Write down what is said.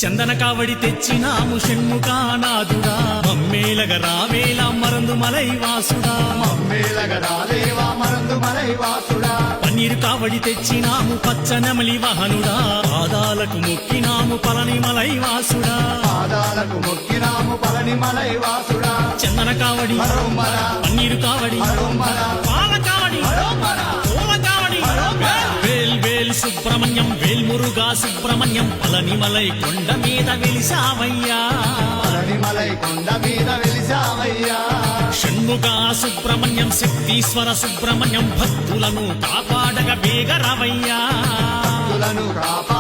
చందన కావడి తెచ్చినాము షణ్ముఖానాథుడా మమ్మేలగ రావేలా మరందు మలై వాసుడా మమ్మేలగ రావేవా మరందు మలై వాసుడా పన్నీరు కావడి తెచ్చినాము పచ్చనమలి వాహనుడా పాదాలకు మొక్కినాము పళని మలై వాసుడా పాదాలకు మొక్కినాము పళని మలై వాసుడా చందన కావడి హరోంబర పన్నీరు కావడి హరోంబర పాల కావడి హరోంబర పూల కావడి వేల్ వేల్ సుబ్రహ్మణ్యం వేల్ మురుగా సుబ్రహ్మణ్యం పళని మలై కొండ మీద వెలిసావయ్యా పళని మలై కొండ మీద వెలిసావయ్యా షణ్ముఖ సుబ్రహ్మణ్యం శక్తీశ్వర సుబ్రహ్మణ్యం భక్తులను కాపాడగ వేగరవయ్యా భక్తులను కాపాడగ